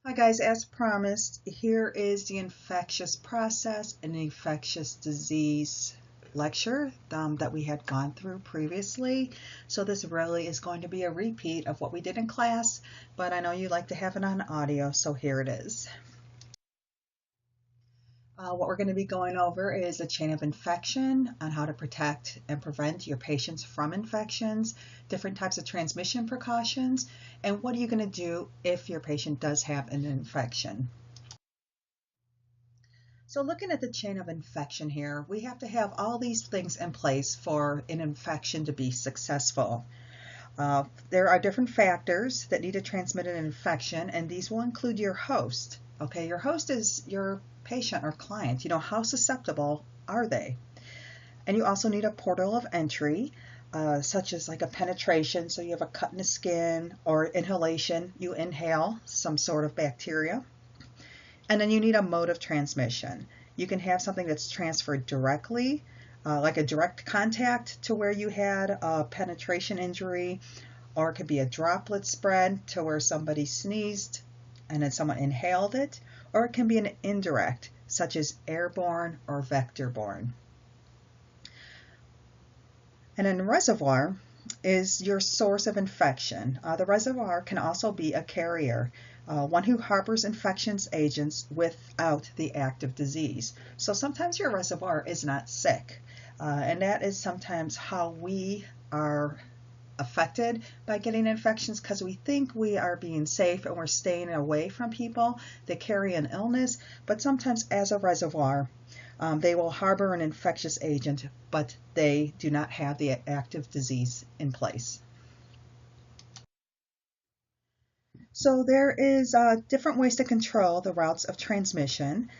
Hi guys, as promised, here is the infectious process and infectious disease lecture that we had gone through previously. So this really is going to be a repeat of what we did in class, but I know you like to have it on audio, so here it is. What we're going to be going over is a chain of infection on how to protect and prevent your patients from infections, different types of transmission precautions, and what are you going to do if your patient does have an infection. So looking at the chain of infection here, we have to have all these things in place for an infection to be successful. There are different factors that need to transmit an infection, and these will include your host. Okay, your host is your patient or client. How susceptible are they? And you also need a portal of entry, such as like a penetration, so you have a cut in the skin, or inhalation, you inhale some sort of bacteria. And then you need a mode of transmission. You can have something that's transferred directly, like a direct contact to where you had a penetration injury, or it could be a droplet spread to where somebody sneezed and then someone inhaled it, or it can be an indirect, such as airborne or vector-borne. And then reservoir is your source of infection. The reservoir can also be a carrier, one who harbors infectious agents without the active disease. So sometimes your reservoir is not sick, and that is sometimes how we are affected by getting infections, because we think we are being safe and we're staying away from people that carry an illness, but sometimes as a reservoir, they will harbor an infectious agent, but they do not have the active disease in place. So there is different ways to control the routes of transmission.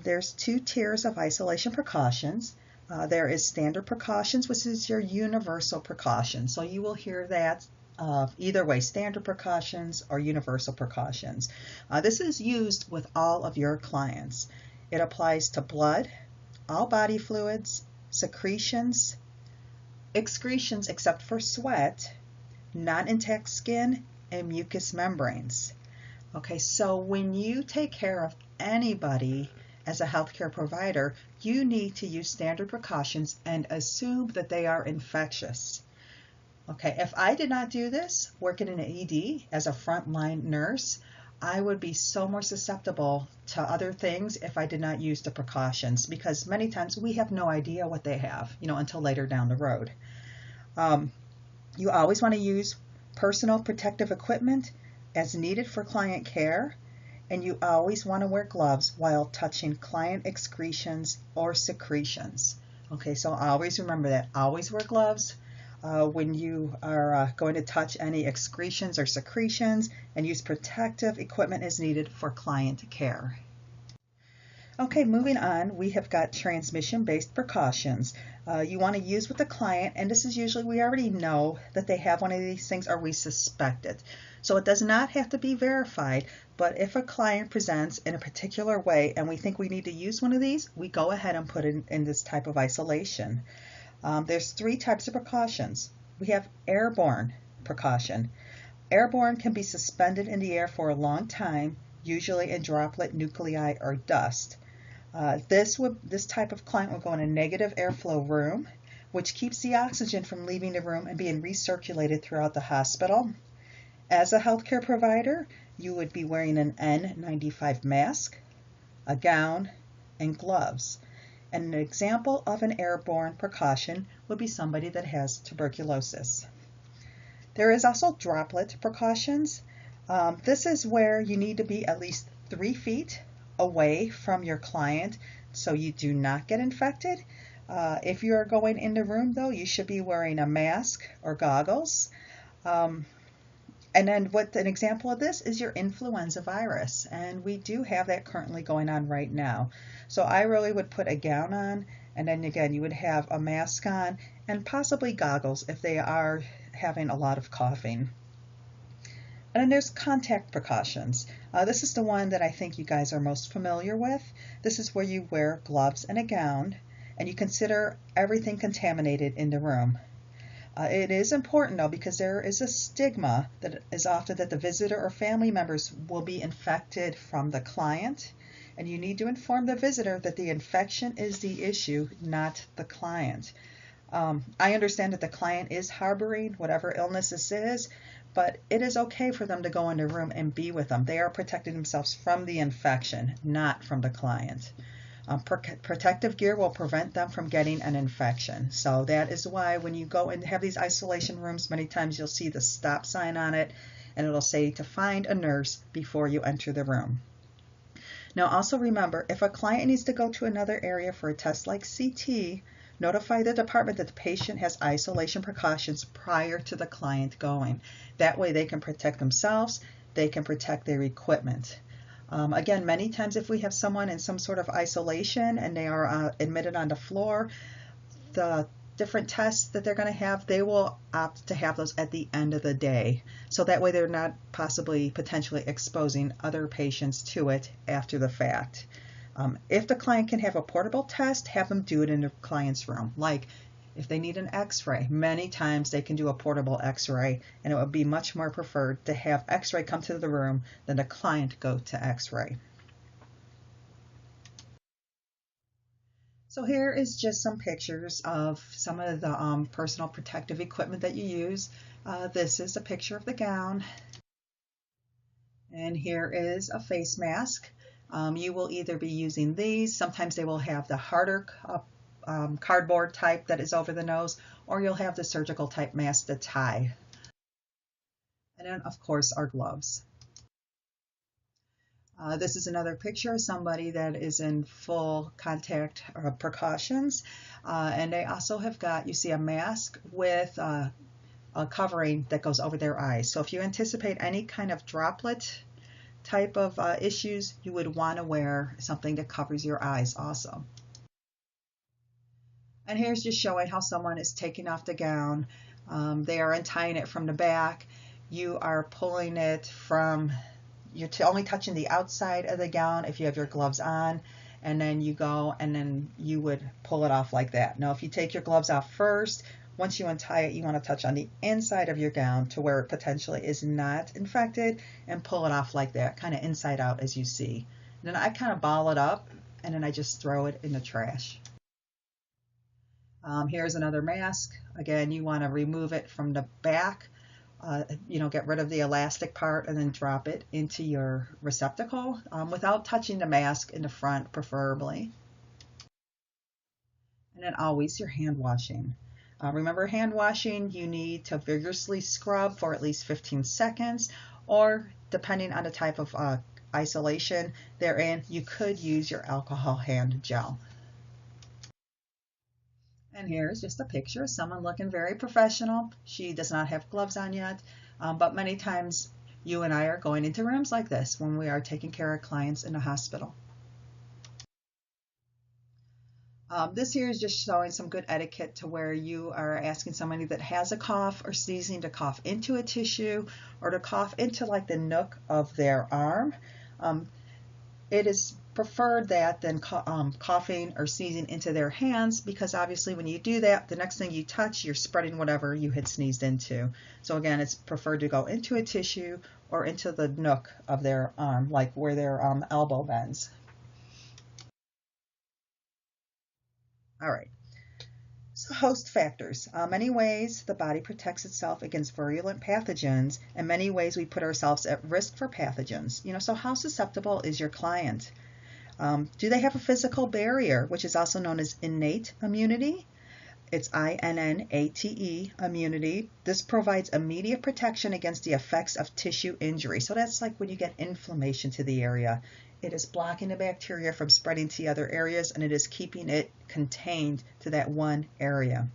There's two tiers of isolation precautions. There is standard precautions, which is your universal precautions. So you will hear that either way, standard precautions or universal precautions. This is used with all of your clients. It applies to blood, all body fluids, secretions, excretions except for sweat, non-intact skin, and mucous membranes. Okay, so when you take care of anybody as a healthcare provider, you need to use standard precautions and assume that they are infectious. Okay, if I did not do this, working in an ED as a frontline nurse, I would be so more susceptible to other things if I did not use the precautions, because many times we have no idea what they have, until later down the road. You always want to use personal protective equipment as needed for client care, and you always want to wear gloves while touching client excretions or secretions. Okay, so always remember that. Always wear gloves when you are going to touch any excretions or secretions, and use protective equipment as needed for client care. Okay, moving on, we have got transmission-based precautions. You want to use with the client, and this is usually we already know that they have one of these things or we suspect it. So it does not have to be verified, but if a client presents in a particular way and we think we need to use one of these, we go ahead and put it in this type of isolation. There's three types of precautions. We have airborne precaution. Airborne can be suspended in the air for a long time, usually in droplet nuclei or dust. This type of client will go in a negative airflow room, which keeps the oxygen from leaving the room and being recirculated throughout the hospital. As a healthcare provider, you would be wearing an N95 mask, a gown, and gloves. And an example of an airborne precaution would be somebody that has tuberculosis. There is also droplet precautions. This is where you need to be at least 3 feet away from your client so you do not get infected. If you are going in the room, though, you should be wearing a mask or goggles. And then an example of this is your influenza virus, and we do have that currently going on right now. So I really would put a gown on, and then again you would have a mask on and possibly goggles if they are having a lot of coughing. And then there's contact precautions. This is the one that I think you guys are most familiar with. This is where you wear gloves and a gown, and you consider everything contaminated in the room. It is important though, because there is a stigma that is often that the visitor or family members will be infected from the client, and you need to inform the visitor that the infection is the issue, not the client. I understand that the client is harboring whatever illness this is, but it is okay for them to go in the room and be with them. They are protecting themselves from the infection, not from the client. Protective gear will prevent them from getting an infection. So that is why when you go and have these isolation rooms, many times you'll see the stop sign on it, and it'll say to find a nurse before you enter the room. Now also remember, if a client needs to go to another area for a test like CT, notify the department that the patient has isolation precautions prior to the client going. That way they can protect themselves, they can protect their equipment. Again, many times if we have someone in some sort of isolation and they are admitted on the floor, the different tests that they're going to have, they will opt to have those at the end of the day. So that way they're not potentially exposing other patients to it after the fact. If the client can have a portable test, have them do it in the client's room. Like if they need an x-ray, many times they can do a portable x-ray, and it would be much more preferred to have x-ray come to the room than the client go to x-ray. So here is just some pictures of some of the personal protective equipment that you use. This is a picture of the gown. And here is a face mask. You will either be using these, sometimes they will have the harder cardboard type that is over the nose, or you'll have the surgical type mask to tie. And then of course our gloves. This is another picture of somebody that is in full contact precautions, and they also have got, you see, a mask with a covering that goes over their eyes. So if you anticipate any kind of droplet type of issues, you would want to wear something that covers your eyes also. And here's just showing how someone is taking off the gown. They are untying it from the back. You are pulling it from, you're only touching the outside of the gown if you have your gloves on, and then you go and then you would pull it off like that. Now if you take your gloves off first, once you untie it, you want to touch on the inside of your gown to where it potentially is not infected and pull it off like that, kind of inside out as you see. And then I kind of ball it up and then I just throw it in the trash. Here's another mask. Again, you want to remove it from the back, get rid of the elastic part and then drop it into your receptacle without touching the mask in the front preferably. And then always your hand washing. Remember, hand washing, you need to vigorously scrub for at least 15 seconds, or depending on the type of isolation they're in, you could use your alcohol hand gel. And here's just a picture of someone looking very professional. She does not have gloves on yet, but many times you and I are going into rooms like this when we are taking care of clients in a hospital. This here is just showing some good etiquette to where you are asking somebody that has a cough or sneezing to cough into a tissue or to cough into like the nook of their arm. It is preferred that than coughing or sneezing into their hands, because obviously when you do that, the next thing you touch, you're spreading whatever you had sneezed into. So again, it's preferred to go into a tissue or into the nook of their arm, like where their elbow bends. All right. So host factors. Many ways the body protects itself against virulent pathogens, and many ways we put ourselves at risk for pathogens. So how susceptible is your client? Do they have a physical barrier, which is also known as innate immunity? It's INNATE immunity. This provides immediate protection against the effects of tissue injury. So that's like when you get inflammation to the area. It is blocking the bacteria from spreading to other areas, and it is keeping it contained to that one area.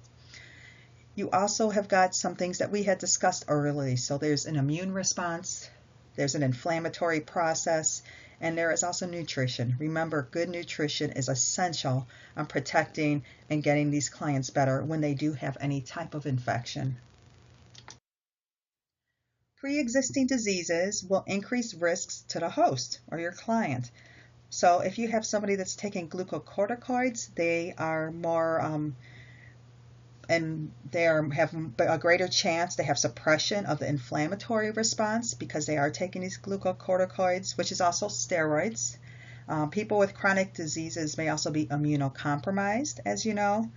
You also have got some things that we had discussed earlier. So there's an immune response, there's an inflammatory process, and there is also nutrition. Remember, good nutrition is essential on protecting and getting these clients better when they do have any type of infection. Pre-existing diseases will increase risks to the host or your client. So if you have somebody that's taking glucocorticoids, they are more and have a greater chance to have suppression of the inflammatory response because they are taking these glucocorticoids, which is also steroids. People with chronic diseases may also be immunocompromised, as you know.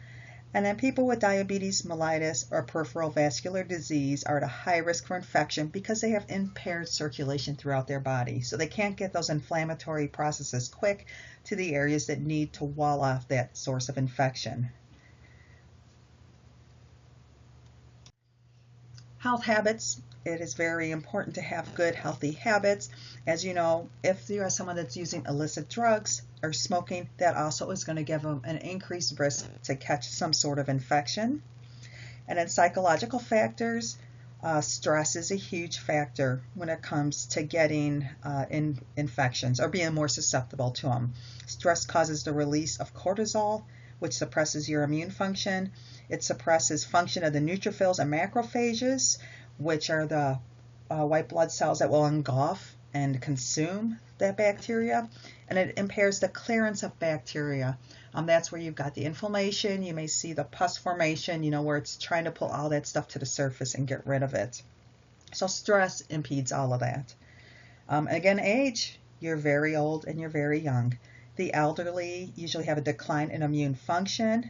And then people with diabetes mellitus or peripheral vascular disease are at a high risk for infection because they have impaired circulation throughout their body. So they can't get those inflammatory processes quick to the areas that need to wall off that source of infection. Health habits. It is very important to have good, healthy habits. As you know, if you are someone that's using illicit drugs or smoking, that also is going to give them an increased risk to catch some sort of infection. And then psychological factors. Stress is a huge factor when it comes to getting infections or being more susceptible to them. Stress causes the release of cortisol, which suppresses your immune function. It suppresses function of the neutrophils and macrophages, which are the white blood cells that will engulf and consume that bacteria. And it impairs the clearance of bacteria. That's where you've got the inflammation. You may see the pus formation, where it's trying to pull all that stuff to the surface and get rid of it. So stress impedes all of that. Again, age, you're very old and you're very young. The elderly usually have a decline in immune function.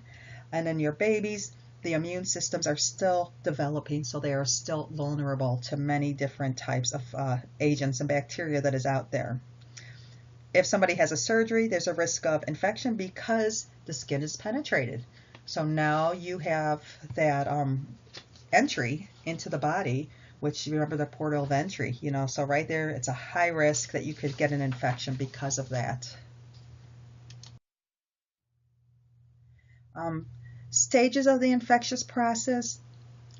And then your babies, the immune systems are still developing, so they are still vulnerable to many different types of agents and bacteria that is out there. If somebody has a surgery, there's a risk of infection because the skin is penetrated. So now you have that entry into the body, which you remember the portal of entry, so right there, it's a high risk that you could get an infection because of that. Stages of the infectious process.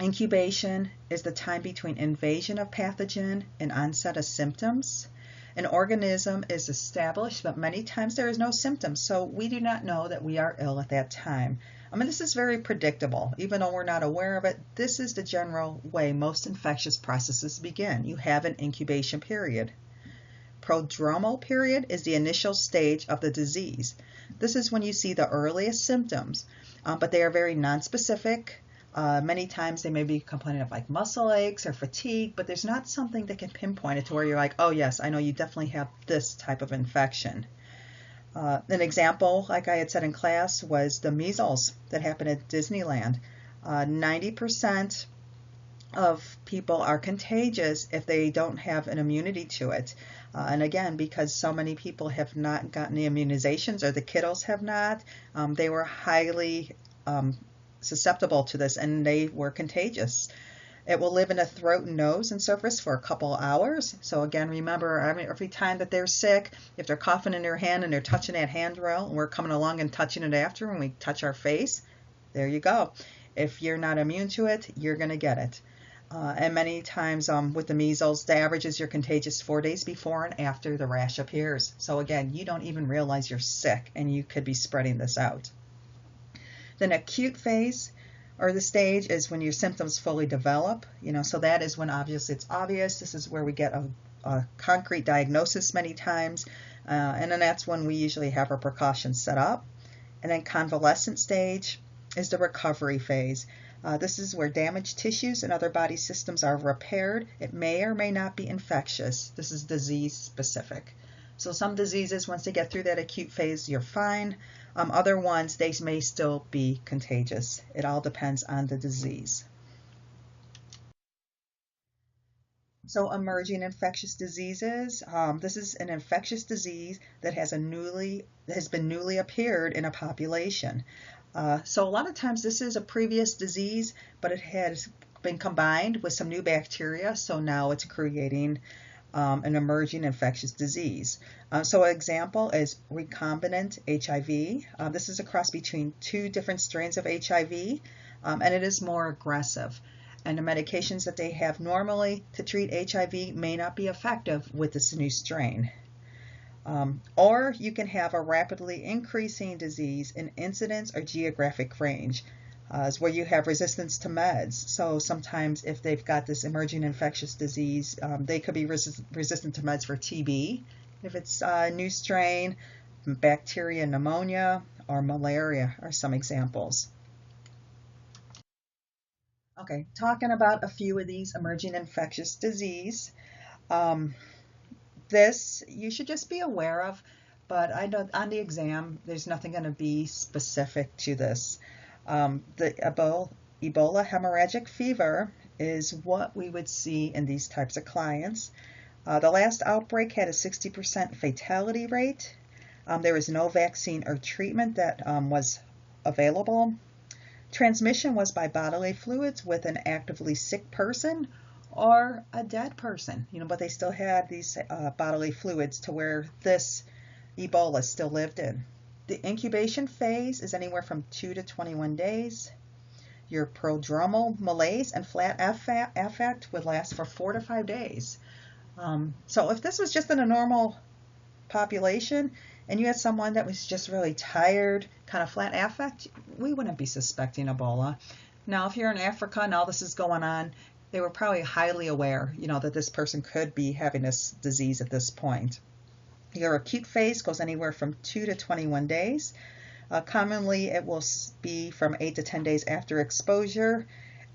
Incubation is the time between invasion of pathogen and onset of symptoms. An organism is established, but many times there is no symptoms, so we do not know that we are ill at that time. This is very predictable. Even though we're not aware of it, this is the general way most infectious processes begin. You have an incubation period. Prodromal period is the initial stage of the disease. This is when you see the earliest symptoms, but they are very nonspecific. Many times they may be complaining of like muscle aches or fatigue, but there's not something that can pinpoint it to where you're like, oh yes, I know you definitely have this type of infection. An example, like I had said in class, was the measles that happened at Disneyland. 90% of people are contagious if they don't have an immunity to it. And again, because so many people have not gotten the immunizations, or the kiddos have not, they were highly susceptible to this, and they were contagious. It will live in the throat and nose and surface for a couple hours. So again, remember, every time that they're sick, if they're coughing in their hand and they're touching that handrail, and we're coming along and touching it after when we touch our face, there you go. If you're not immune to it, you're going to get it. And many times with the measles, the average is you're contagious 4 days before and after the rash appears. So again, you don't even realize you're sick and you could be spreading this out. Then acute phase, or the stage, is when your symptoms fully develop. So that is when obviously it's obvious. This is where we get a concrete diagnosis many times. And then that's when we usually have our precautions set up. And then convalescent stage is the recovery phase. This is where damaged tissues and other body systems are repaired. It may or may not be infectious. This is disease specific. So some diseases, once they get through that acute phase, you're fine. Other ones, they may still be contagious. It all depends on the disease. So emerging infectious diseases. This is an infectious disease that has been newly appeared in a population. So a lot of times this is a previous disease, but it has been combined with some new bacteria, so now it's creating an emerging infectious disease. So an example is recombinant HIV. This is a cross between two different strains of HIV, and it is more aggressive. And the medications that they have normally to treat HIV may not be effective with this new strain. Or you can have a rapidly increasing disease in incidence or geographic range, is where you have resistance to meds. So sometimes if they've got this emerging infectious disease, they could be resistant to meds for TB, if it's a new strain, bacteria pneumonia, or malaria are some examples. Okay, talking about a few of these emerging infectious disease. Um, this you should just be aware of, but I know on the exam there's nothing going to be specific to this. The Ebola hemorrhagic fever is what we would see in these types of clients. The last outbreak had a 60% fatality rate. There was no vaccine or treatment that was available. Transmission was by bodily fluids with an actively sick person or a dead person, but they still had these bodily fluids to where this Ebola still lived in. The incubation phase is anywhere from 2 to 21 days. Your prodromal malaise and flat affect would last for 4 to 5 days. So if this was just in a normal population and you had someone that was just really tired, kind of flat affect, we wouldn't be suspecting Ebola. Now, if you're in Africa and all this is going on, they were probably highly aware, that this person could be having this disease at this point. Your acute phase goes anywhere from 2 to 21 days. Commonly, it will be from 8 to 10 days after exposure,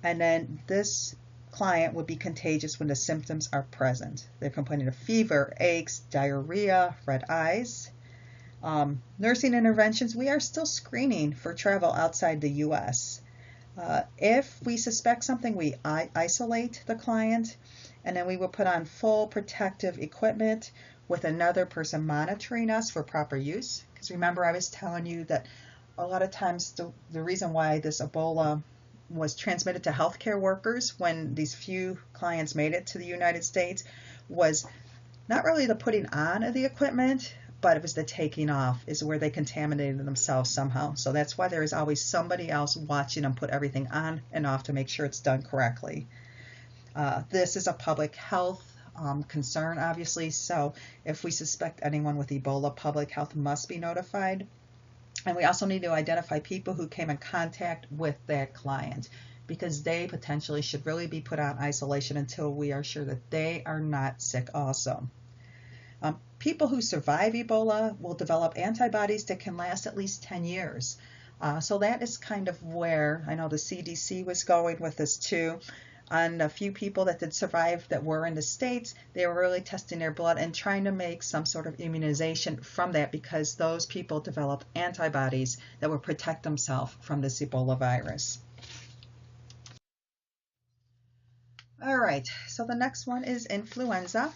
and then this client would be contagious when the symptoms are present. They're complaining of fever, aches, diarrhea, red eyes. Nursing interventions, we are still screening for travel outside the U.S. If we suspect something, we isolate the client, and then we will put on full protective equipment with another person monitoring us for proper use. Because remember, I was telling you that a lot of times the reason why this Ebola was transmitted to healthcare workers when these few clients made it to the United States was not really the putting on of the equipment, but it was the taking off is where they contaminated themselves somehow. So that's why there is always somebody else watching them put everything on and off to make sure it's done correctly. This is a public health concern, obviously, so if we suspect anyone with Ebola, public health must be notified. And we also need to identify people who came in contact with that client because they potentially should really be put on isolation until we are sure that they are not sick also. People who survive Ebola will develop antibodies that can last at least 10 years. So that is kind of where I know the CDC was going with this too. On a few people that did survive that were in the States, they were really testing their blood and trying to make some sort of immunization from that because those people developed antibodies that would protect themselves from this Ebola virus. All right, so the next one is influenza.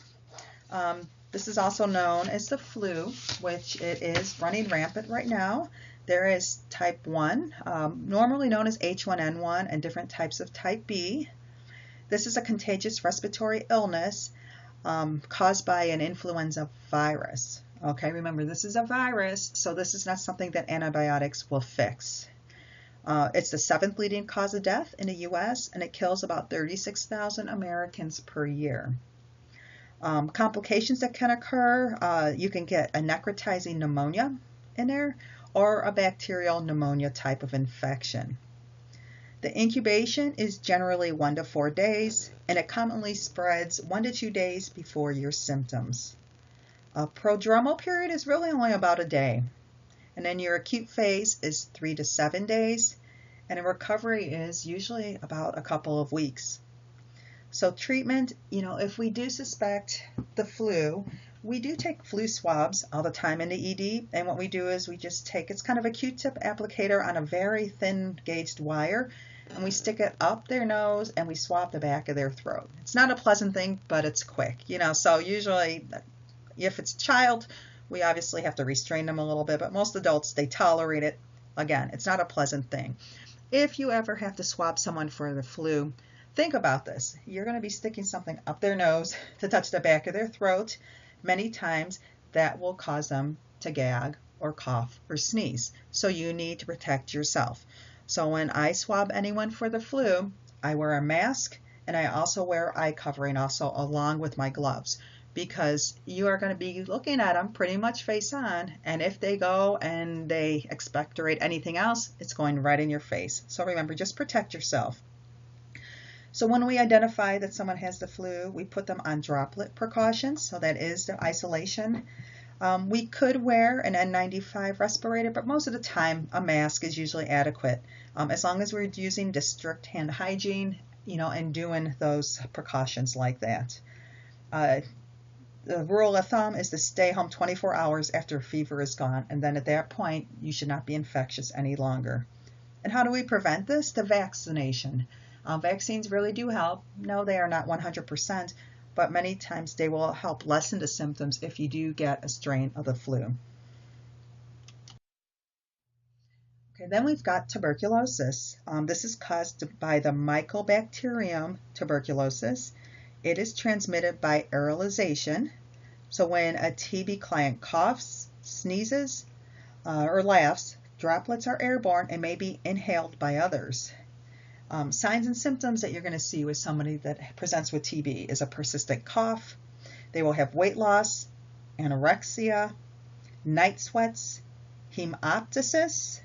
This is also known as the flu, which it is running rampant right now. There is type 1, normally known as H1N1, and different types of type B. This is a contagious respiratory illness caused by an influenza virus. Okay, remember this is a virus, so this is not something that antibiotics will fix. It's the 7th leading cause of death in the U.S., and it kills about 36,000 Americans per year. Complications that can occur, you can get a necrotizing pneumonia in there or a bacterial pneumonia type of infection. The incubation is generally 1 to 4 days, and it commonly spreads 1 to 2 days before your symptoms. A prodromal period is really only about a day, and then your acute phase is 3 to 7 days, and a recovery is usually about a couple of weeks. So treatment, if we do suspect the flu, we do take flu swabs all the time in the ED, and what we do is we just take, it's kind of a Q-tip applicator on a very thin gauged wire, and we stick it up their nose and we swab the back of their throat. It's not a pleasant thing, but it's quick, so usually if it's a child, we obviously have to restrain them a little bit, but most adults, they tolerate it. Again, it's not a pleasant thing. If you ever have to swab someone for the flu, think about this. You're going to be sticking something up their nose to touch the back of their throat. Many times that will cause them to gag or cough or sneeze. So you need to protect yourself. So when I swab anyone for the flu, I wear a mask and I also wear eye covering also along with my gloves because you are going to be looking at them pretty much face on, and if they go and they expectorate anything else, it's going right in your face. So remember, just protect yourself. So when we identify that someone has the flu, we put them on droplet precautions, so that is the isolation. We could wear an N95 respirator, but most of the time a mask is usually adequate. As long as we're using the strict hand hygiene and doing those precautions like that. The rule of thumb is to stay home 24 hours after fever is gone, and then at that point, you should not be infectious any longer. And how do we prevent this? The vaccination. Vaccines really do help. No, they are not 100%, but many times they will help lessen the symptoms if you do get a strain of the flu. Okay, then we've got tuberculosis. This is caused by the Mycobacterium tuberculosis. It is transmitted by aerolization. So when a TB client coughs, sneezes, or laughs, droplets are airborne and may be inhaled by others. Signs and symptoms that you're going to see with somebody that presents with TB is a persistent cough. They will have weight loss, anorexia, night sweats, hemoptysis.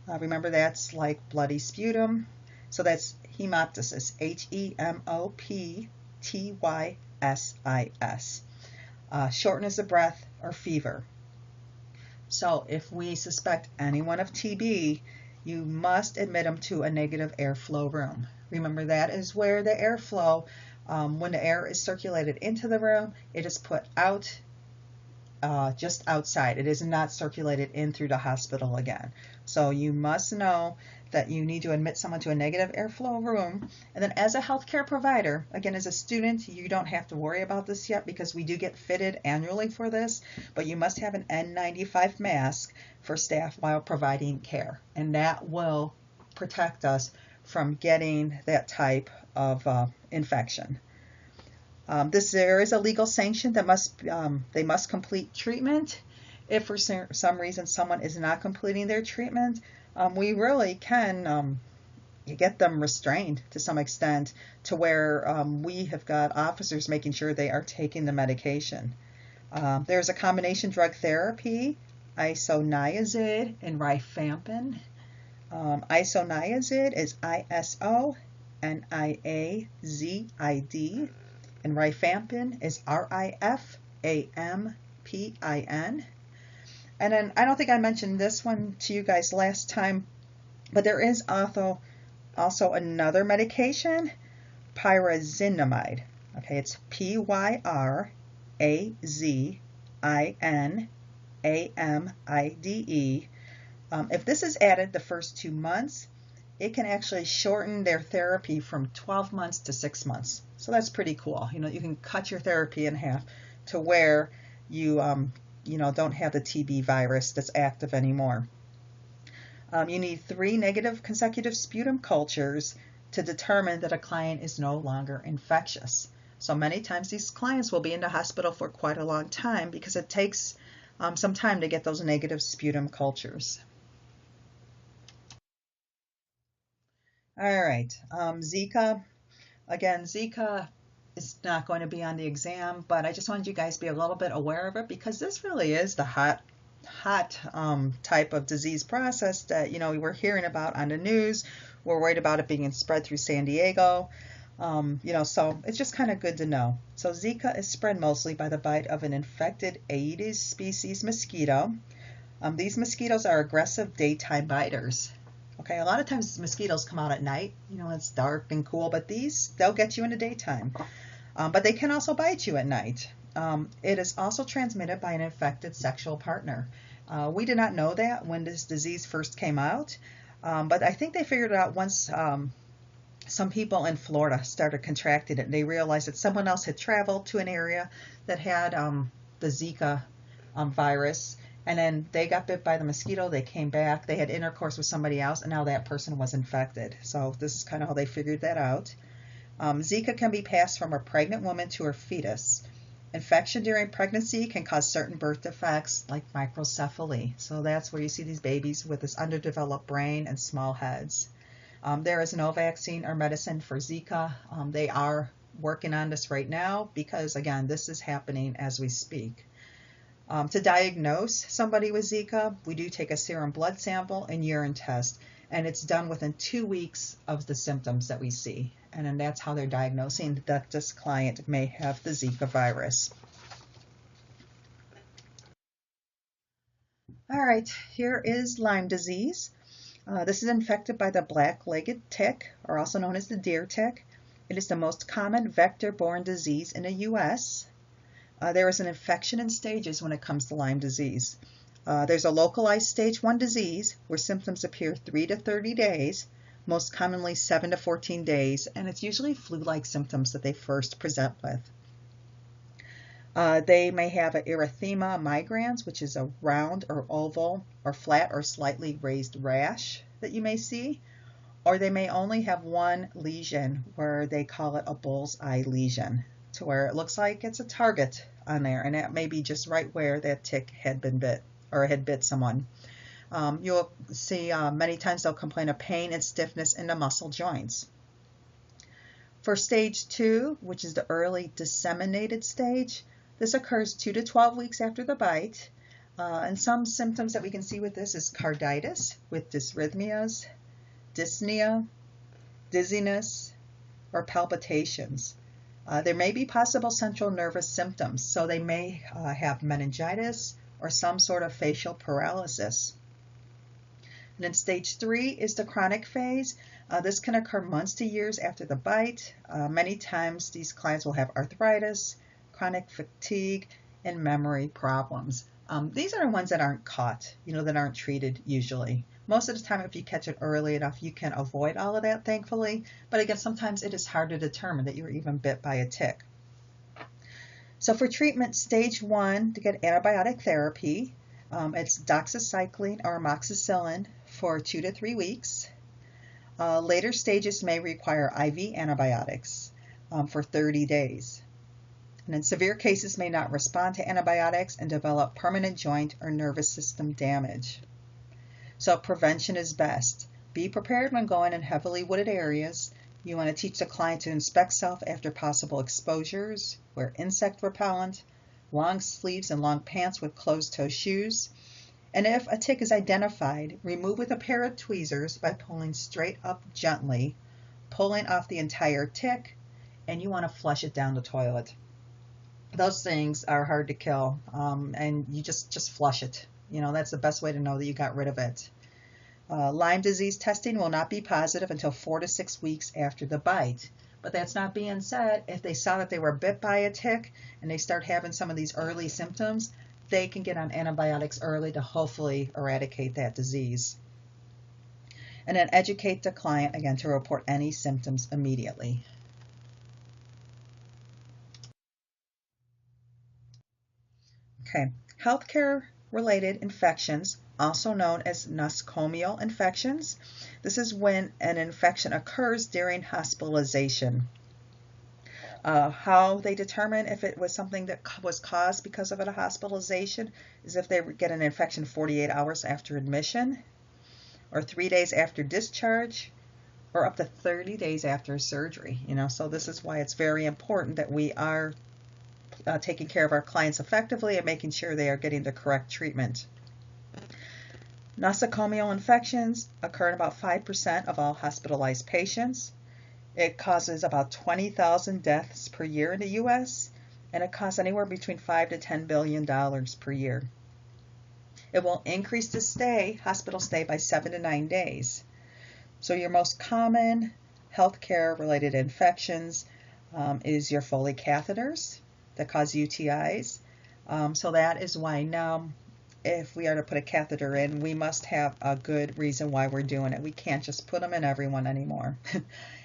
Remember, that's like bloody sputum. So that's hemoptysis, Hemoptysis. Shortness of breath or fever. So if we suspect anyone of TB, you must admit them to a negative airflow room. Remember, that is where the airflow, when the air is circulated into the room, it is put out just outside. It is not circulated in through the hospital again. So you must know that you need to admit someone to a negative airflow room. And then as a healthcare provider, again, as a student, you don't have to worry about this yet because we do get fitted annually for this, but you must have an N95 mask for staff while providing care. And that will protect us from getting that type of infection. There is a legal sanction that they must complete treatment. If for some reason someone is not completing their treatment, we really can get them restrained to some extent to where we have got officers making sure they are taking the medication. There's a combination drug therapy, isoniazid and rifampin. Isoniazid is ISONIAZID. And rifampin is RIFAMPIN. And then I don't think I mentioned this one to you guys last time, but there is also another medication, pyrazinamide. Okay, it's PYRAZINAMIDE. If this is added the first 2 months, it can actually shorten their therapy from 12 months to 6 months. So that's pretty cool. You can cut your therapy in half to where you don't have the TB virus that's active anymore. You need 3 negative consecutive sputum cultures to determine that a client is no longer infectious. So many times these clients will be in the hospital for quite a long time because it takes some time to get those negative sputum cultures. All right, Zika. Again, Zika is not going to be on the exam, but I just wanted you guys to be a little bit aware of it because this really is the hot type of disease process that we're hearing about on the news. We're worried about it being spread through San Diego. So it's just kind of good to know. So Zika is spread mostly by the bite of an infected Aedes species mosquito. These mosquitoes are aggressive daytime biters. Okay, a lot of times mosquitoes come out at night, it's dark and cool, but they'll get you in the daytime. But they can also bite you at night. It is also transmitted by an infected sexual partner. We did not know that when this disease first came out, but I think they figured it out once some people in Florida started contracting it. They realized that someone else had traveled to an area that had the Zika virus, and then they got bit by the mosquito, they came back, they had intercourse with somebody else, and now that person was infected. So this is kind of how they figured that out. Zika can be passed from a pregnant woman to her fetus. Infection during pregnancy can cause certain birth defects like microcephaly. So that's where you see these babies with this underdeveloped brain and small heads. There is no vaccine or medicine for Zika. They are working on this right now because, again, this is happening as we speak. To diagnose somebody with Zika, we do take a serum blood sample and urine test, and it's done within 2 weeks of the symptoms that we see. And then that's how they're diagnosing that this client may have the Zika virus. All right, here is Lyme disease. This is infected by the black-legged tick, or also known as the deer tick. It is the most common vector-borne disease in the U.S. There is an infection in stages when it comes to Lyme disease. There's a localized stage 1 disease where symptoms appear 3 to 30 days, most commonly 7 to 14 days, and it's usually flu-like symptoms that they first present with. They may have an erythema migrans, which is a round or oval or flat or slightly raised rash that you may see, or they may only have one lesion where they call it a bullseye lesion, to where it looks like it's a target on there, and that may be just right where that tick had been bit or had bit someone. You'll see many times they'll complain of pain and stiffness in the muscle joints. For stage 2, which is the early disseminated stage, this occurs 2 to 12 weeks after the bite. And some symptoms that we can see with this is carditis with dysrhythmias, dyspnea, dizziness, or palpitations. There may be possible central nervous symptoms, so they may have meningitis or some sort of facial paralysis. And then stage 3 is the chronic phase. This can occur months to years after the bite. Many times these clients will have arthritis, chronic fatigue, and memory problems. These are the ones that aren't caught, that aren't treated usually. Most of the time, if you catch it early enough, you can avoid all of that, thankfully. But again, sometimes it is hard to determine that you were even bit by a tick. So for treatment, stage 1, to get antibiotic therapy, it's doxycycline or amoxicillin for 2 to 3 weeks. Later stages may require IV antibiotics for 30 days. And in severe cases may not respond to antibiotics and develop permanent joint or nervous system damage. So prevention is best. Be prepared when going in heavily wooded areas. You want to teach the client to inspect self after possible exposures, wear insect repellent, long sleeves and long pants with closed-toe shoes. And if a tick is identified, remove with a pair of tweezers by pulling straight up gently, pulling off the entire tick, and you want to flush it down the toilet. Those things are hard to kill, and you just flush it. That's the best way to know that you got rid of it. Lyme disease testing will not be positive until 4 to 6 weeks after the bite. But that's not being said, if they saw that they were bit by a tick and they start having some of these early symptoms, they can get on antibiotics early to hopefully eradicate that disease. And then educate the client, again, to report any symptoms immediately. Okay, healthcare-related infections, also known as nosocomial infections. This is when an infection occurs during hospitalization. How they determine if it was something that was caused because of a hospitalization is if they get an infection 48 hours after admission, or 3 days after discharge, or up to 30 days after surgery. So this is why it's very important that we are taking care of our clients effectively and making sure they are getting the correct treatment. Nosocomial infections occur in about 5% of all hospitalized patients. It causes about 20,000 deaths per year in the U.S., and it costs anywhere between $5 to $10 billion per year. It will increase the hospital stay by 7 to 9 days. So your most common healthcare-related infections is your Foley catheters that cause UTIs. So that is why now, if we are to put a catheter in, we must have a good reason why we're doing it. We can't just put them in everyone anymore.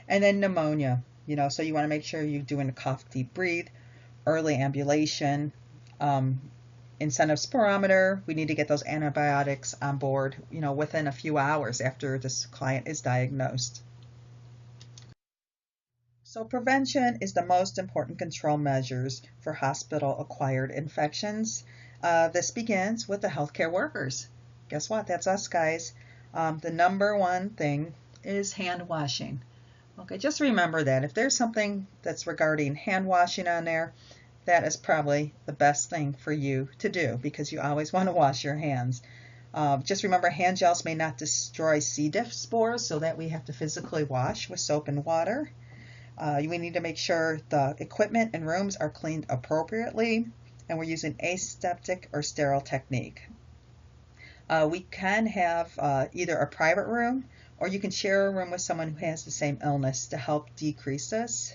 And then pneumonia, so you want to make sure you're doing a cough, deep breathe, early ambulation, incentive spirometer. We need to get those antibiotics on board, within a few hours after this client is diagnosed. So prevention is the most important control measures for hospital-acquired infections. This begins with the healthcare workers. Guess what? That's us, guys. The number one thing is hand washing. Okay, just remember that. If there's something that's regarding hand washing on there, that is probably the best thing for you to do, because you always want to wash your hands. Just remember, hand gels may not destroy C. diff spores, so that we have to physically wash with soap and water. We need to make sure the equipment and rooms are cleaned appropriately, and we're using aseptic or sterile technique. We can have either a private room or you can share a room with someone who has the same illness to help decrease this.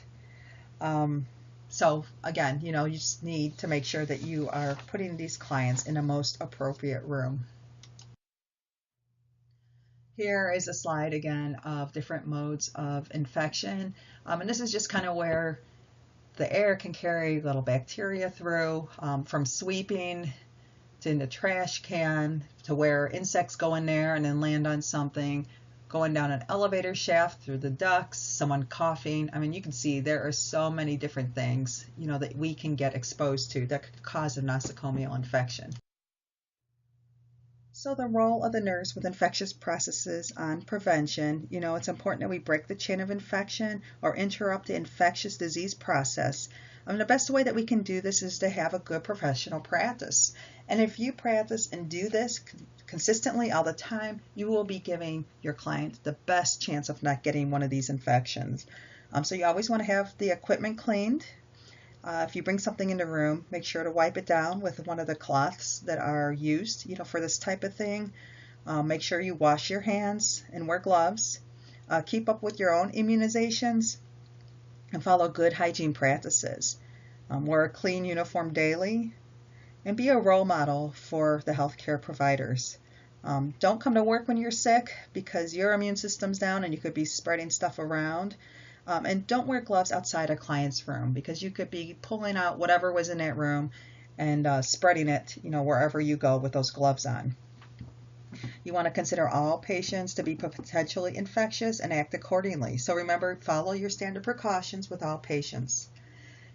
So again, you just need to make sure that you are putting these clients in the most appropriate room. Here is a slide again of different modes of infection. And this is just kind of where the air can carry little bacteria through, from sweeping to in the trash can, to where insects go in there and then land on something, going down an elevator shaft through the ducts, someone coughing. I mean, you can see there are so many different things, that we can get exposed to that could cause a nosocomial infection. So the role of the nurse with infectious processes on prevention, it's important that we break the chain of infection or interrupt the infectious disease process. The best way that we can do this is to have a good professional practice. And if you practice and do this consistently all the time, you will be giving your client the best chance of not getting one of these infections. So you always want to have the equipment cleaned. If you bring something in the room, make sure to wipe it down with one of the cloths that are used, for this type of thing. Make sure you wash your hands and wear gloves. Keep up with your own immunizations and follow good hygiene practices. Wear a clean uniform daily and be a role model for the healthcare providers. Don't come to work when you're sick because your immune system's down and you could be spreading stuff around. And don't wear gloves outside a client's room because you could be pulling out whatever was in that room and spreading it, wherever you go with those gloves on. You want to consider all patients to be potentially infectious and act accordingly. So remember, follow your standard precautions with all patients.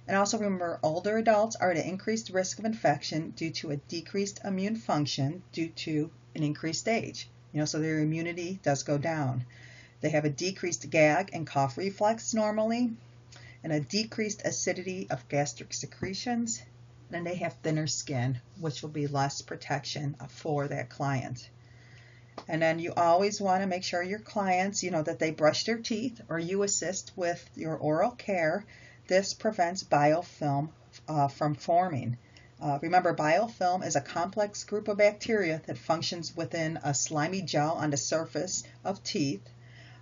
And also remember, older adults are at an increased risk of infection due to a decreased immune function due to an increased age. So their immunity does go down. They have a decreased gag and cough reflex normally, and a decreased acidity of gastric secretions, and they have thinner skin, which will be less protection for that client. And then you always want to make sure your clients, that they brush their teeth or you assist with your oral care. This prevents biofilm from forming. Remember, biofilm is a complex group of bacteria that functions within a slimy gel on the surface of teeth.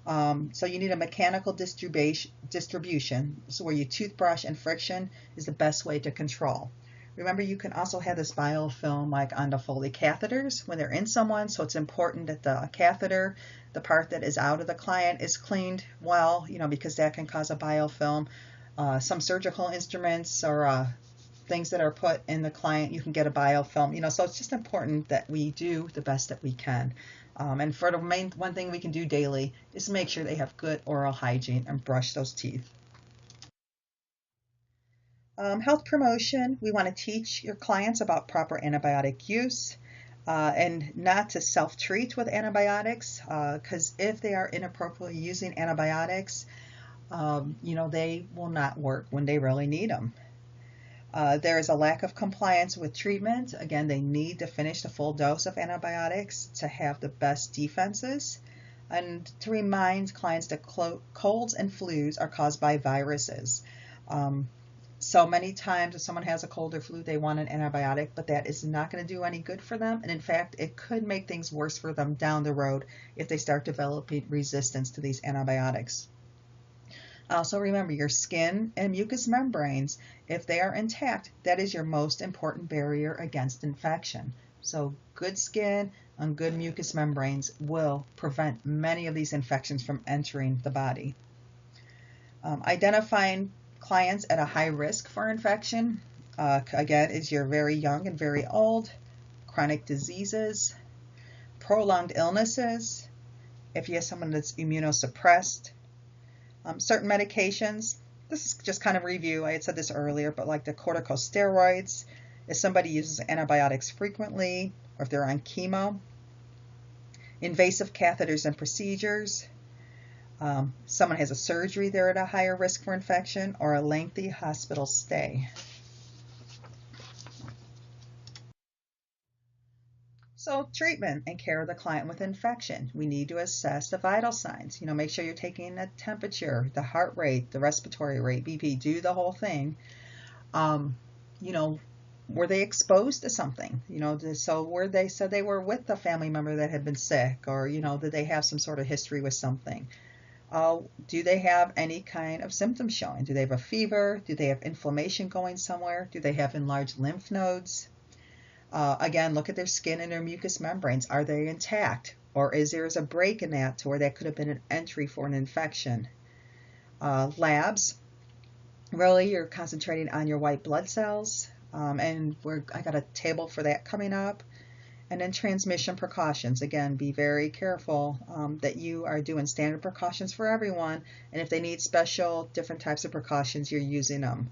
So you need a mechanical distribution, so where you toothbrush and friction is the best way to control. Remember, you can also have this biofilm like on the Foley catheters when they're in someone, so it's important that the catheter, the part that is out of the client, is cleaned well, because that can cause a biofilm. Some surgical instruments or things that are put in the client, you can get a biofilm, so it's just important that we do the best that we can. And for the main one thing we can do daily is make sure they have good oral hygiene and brush those teeth. Health promotion, we want to teach your clients about proper antibiotic use and not to self-treat with antibiotics, because if they are inappropriately using antibiotics, they will not work when they really need them. There is a lack of compliance with treatment. Again, they need to finish the full dose of antibiotics to have the best defenses. And to remind clients that colds and flus are caused by viruses. So many times if someone has a cold or flu, they want an antibiotic, but that is not going to do any good for them. And in fact, it could make things worse for them down the road if they start developing resistance to these antibiotics. Also remember, your skin and mucous membranes, if they are intact, that is your most important barrier against infection. So good skin and good mucous membranes will prevent many of these infections from entering the body. Identifying clients at a high risk for infection, again, is you're very young and very old, chronic diseases, prolonged illnesses, if you have someone that's immunosuppressed, certain medications. This is just kind of review. I had said this earlier, but like the corticosteroids, if somebody uses antibiotics frequently, or if they're on chemo, invasive catheters and procedures, someone has a surgery, they're at a higher risk for infection, or a lengthy hospital stay. So treatment and care of the client with infection. We need to assess the vital signs. Make sure you're taking the temperature, the heart rate, the respiratory rate, BP, do the whole thing. Were they exposed to something? So were they said they were with a family member that had been sick, or did they have some sort of history with something? Do they have any kind of symptoms showing? Do they have a fever? Do they have inflammation going somewhere? Do they have enlarged lymph nodes? Again, look at their skin and their mucous membranes. Are they intact? Or is there a break in that to where that could have been an entry for an infection? Labs, really you're concentrating on your white blood cells, and I got a table for that coming up. And then transmission precautions. Again, be very careful that you are doing standard precautions for everyone, and if they need special different types of precautions, you're using them.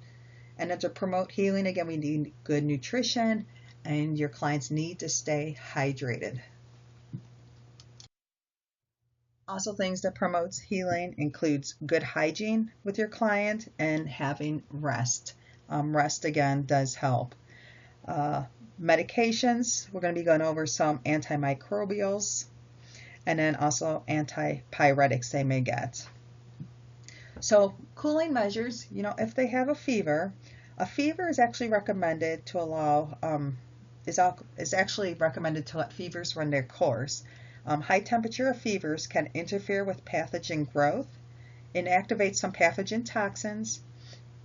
And then to promote healing, again, we need good nutrition, and your clients need to stay hydrated. Also, things that promotes healing includes good hygiene with your client and having rest. Rest, again, does help. Medications, we're going to be going over some antimicrobials and then also antipyretics they may get. So cooling measures, if they have a fever is actually recommended to allow, is actually recommended to let fevers run their course. High temperature of fevers can interfere with pathogen growth, inactivate some pathogen toxins,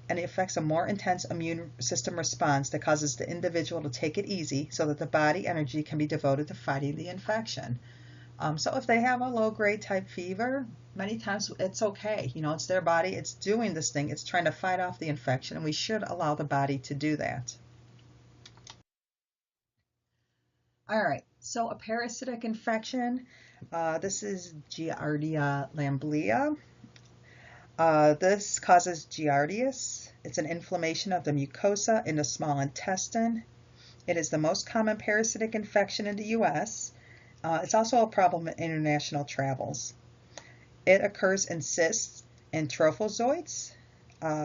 and it affects a more intense immune system response that causes the individual to take it easy so that the body energy can be devoted to fighting the infection. So if they have a low-grade type fever, many times it's okay. It's their body, it's doing this thing, it's trying to fight off the infection, and we should allow the body to do that. All right, so a parasitic infection, this is Giardia lamblia. This causes giardias. It's an inflammation of the mucosa in the small intestine. It is the most common parasitic infection in the U.S. It's also a problem in international travels. It occurs in cysts and trophozoites.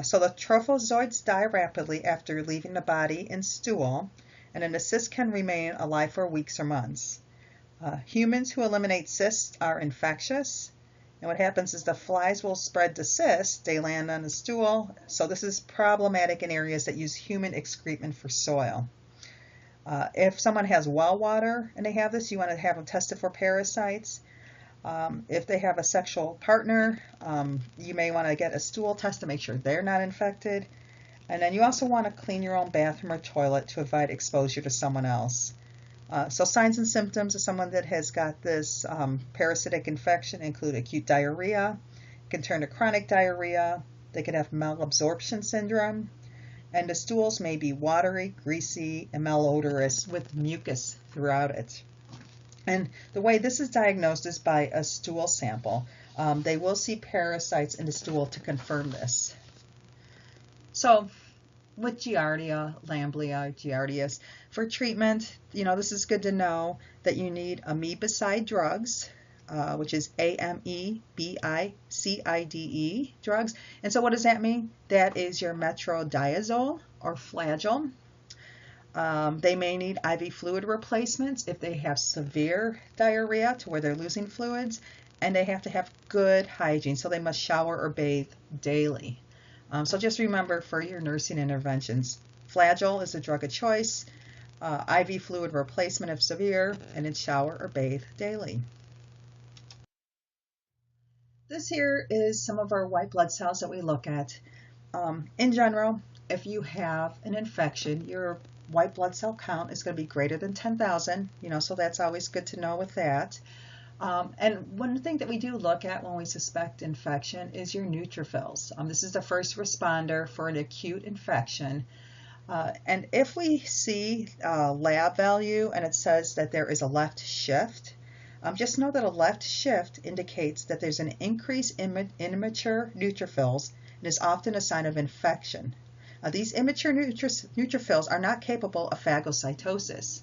So the trophozoites die rapidly after leaving the body in stool, and then the cysts can remain alive for weeks or months. Humans who eliminate cysts are infectious. And what happens is the flies will spread the cysts, they land on the stool, so this is problematic in areas that use human excrement for soil. If someone has well water and they have this, you want to have them tested for parasites. If they have a sexual partner, you may want to get a stool test to make sure they're not infected. And then you also want to clean your own bathroom or toilet to avoid exposure to someone else. So signs and symptoms of someone that has got this parasitic infection include acute diarrhea, can turn to chronic diarrhea, they can have malabsorption syndrome, and the stools may be watery, greasy, and malodorous with mucus throughout it. And the way this is diagnosed is by a stool sample. They will see parasites in the stool to confirm this. So with Giardia lamblia, Giardias, for treatment, this is good to know that you need amebicide drugs, which is amebicide drugs. And so what does that mean? That is your metronidazole or Flagyl. They may need IV fluid replacements if they have severe diarrhea to where they're losing fluids, and they have to have good hygiene, so they must shower or bathe daily. So just remember for your nursing interventions, Flagyl is a drug of choice, IV fluid replacement if severe, and then shower or bathe daily. This here is some of our white blood cells that we look at. In general, if you have an infection, your white blood cell count is going to be greater than 10,000, so that's always good to know with that. And one thing that we do look at when we suspect infection is your neutrophils. This is the first responder for an acute infection. And if we see a lab value and it says that there is a left shift, just know that a left shift indicates that there's an increase in immature neutrophils and is often a sign of infection. These immature neutrophils are not capable of phagocytosis,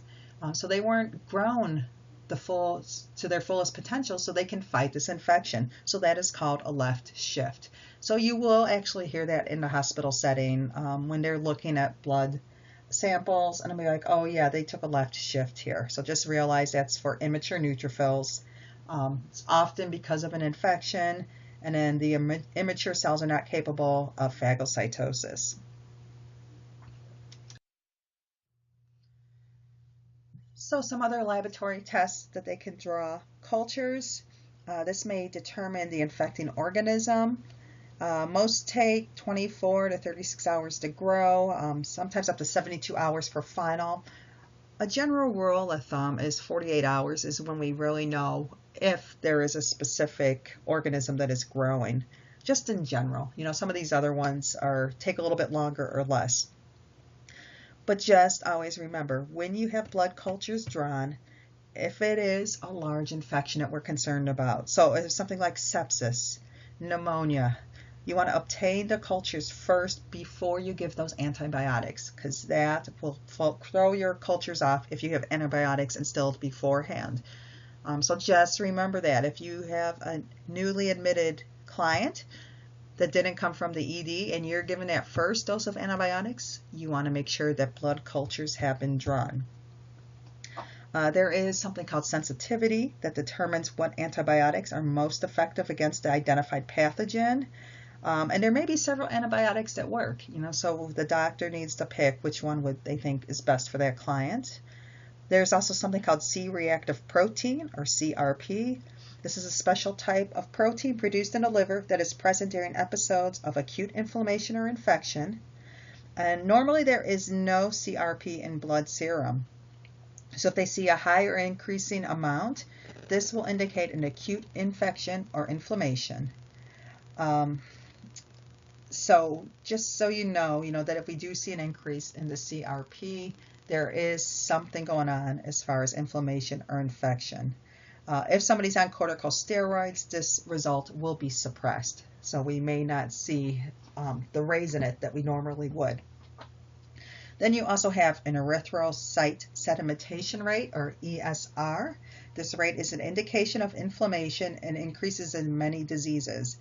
so they weren't grown to their fullest potential so they can fight this infection. So that is called a left shift. So you will actually hear that in the hospital setting when they're looking at blood samples, and I'll be like, oh yeah, they took a left shift here. So just realize that's for immature neutrophils. It's often because of an infection, and then the immature cells are not capable of phagocytosis. So some other laboratory tests that they can draw: cultures. This may determine the infecting organism. Most take 24 to 36 hours to grow, sometimes up to 72 hours for final. A general rule of thumb is 48 hours is when we really know if there is a specific organism that is growing, just in general. Some of these other ones take a little bit longer or less. But just always remember, when you have blood cultures drawn, if it is a large infection that we're concerned about, so if it's something like sepsis, pneumonia, you want to obtain the cultures first before you give those antibiotics, because that will throw your cultures off if you have antibiotics instilled beforehand. So just remember that. If you have a newly admitted client that didn't come from the ED and you're given that first dose of antibiotics, you want to make sure that blood cultures have been drawn. There is something called sensitivity that determines what antibiotics are most effective against the identified pathogen. And there may be several antibiotics that work, so the doctor needs to pick which one they think is best for that client. There's also something called C-reactive protein, or CRP. This is a special type of protein produced in the liver that is present during episodes of acute inflammation or infection. And normally there is no CRP in blood serum. So if they see a high or increasing amount, this will indicate an acute infection or inflammation. So just so you know that if we do see an increase in the CRP, there is something going on as far as inflammation or infection. If somebody's on corticosteroids, this result will be suppressed. So we may not see the raise in it that we normally would. Then you also have an erythrocyte sedimentation rate, or ESR. This rate is an indication of inflammation and increases in many diseases.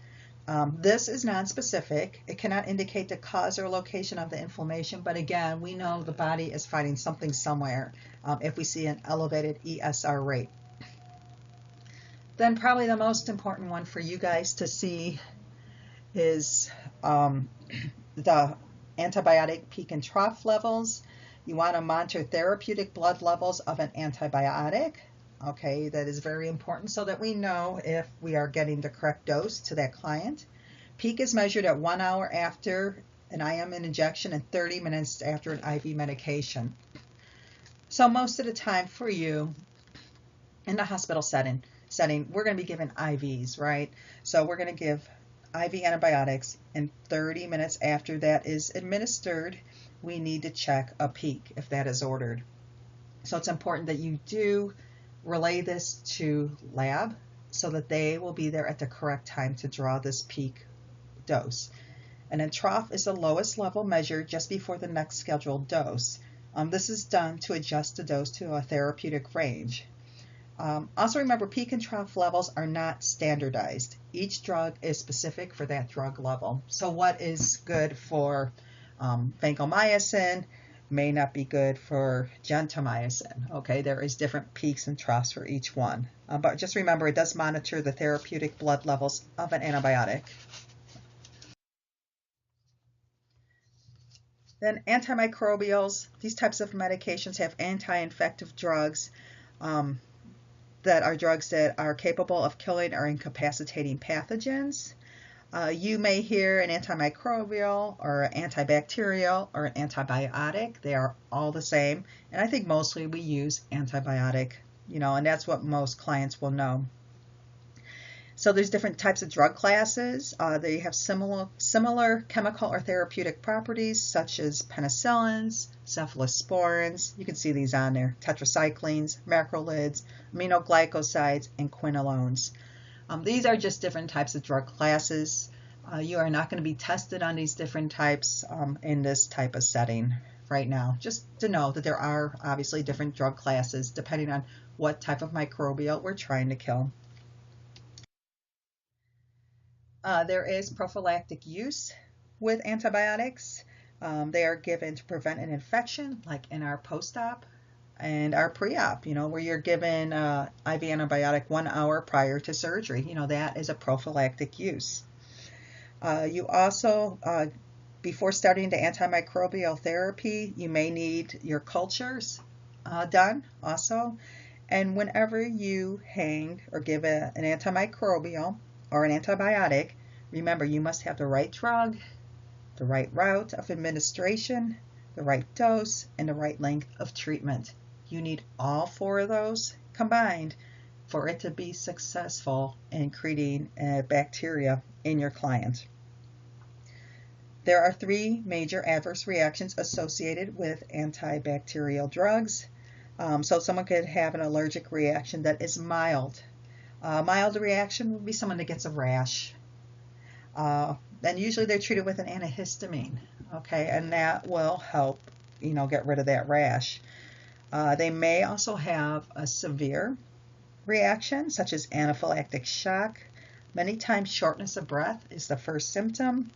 This is nonspecific. It cannot indicate the cause or location of the inflammation, but again, we know the body is fighting something somewhere if we see an elevated ESR rate. Then probably the most important one for you guys to see is the antibiotic peak and trough levels. You want to monitor therapeutic blood levels of an antibiotic. Okay, that is very important so that we know if we are getting the correct dose to that client. Peak is measured at 1 hour after an IM injection and 30 minutes after an IV medication. So most of the time for you in the hospital setting, we're going to be given IVs, right? So we're going to give IV antibiotics, and 30 minutes after that is administered, we need to check a peak if that is ordered. So it's important that you do relay this to lab so that they will be there at the correct time to draw this peak dose. And then trough is the lowest level measured just before the next scheduled dose. This is done to adjust the dose to a therapeutic range. Also remember, peak and trough levels are not standardized. Each drug is specific for that drug level. So what is good for vancomycin may not be good for gentamicin. Okay, there is different peaks and troughs for each one. But just remember, it does monitor the therapeutic blood levels of an antibiotic. Then antimicrobials. These types of medications have anti-infective drugs that are drugs that are capable of killing or incapacitating pathogens. You may hear an antimicrobial or antibacterial or an antibiotic. They are all the same. And I think mostly we use antibiotic, and that's what most clients will know. So there's different types of drug classes. They have similar chemical or therapeutic properties, such as penicillins, cephalosporins. You can see these on there: tetracyclines, macrolides, aminoglycosides, and quinolones. These are just different types of drug classes. You are not going to be tested on these different types in this type of setting right now. Just to know that there are obviously different drug classes depending on what type of microbial we're trying to kill. There is prophylactic use with antibiotics. They are given to prevent an infection, like in our post-op and our pre-op, where you're given IV antibiotic 1 hour prior to surgery. That is a prophylactic use. You also, before starting the antimicrobial therapy, you may need your cultures done also. And whenever you hang or give an antimicrobial or an antibiotic, remember you must have the right drug, the right route of administration, the right dose, and the right length of treatment. You need all four of those combined for it to be successful in creating a bacteria in your client. There are three major adverse reactions associated with antibacterial drugs. So someone could have an allergic reaction that is mild. A mild reaction would be someone that gets a rash. And usually they're treated with an antihistamine, okay, and that will help, get rid of that rash. They may also have a severe reaction, such as anaphylactic shock. Many times shortness of breath is the first symptom.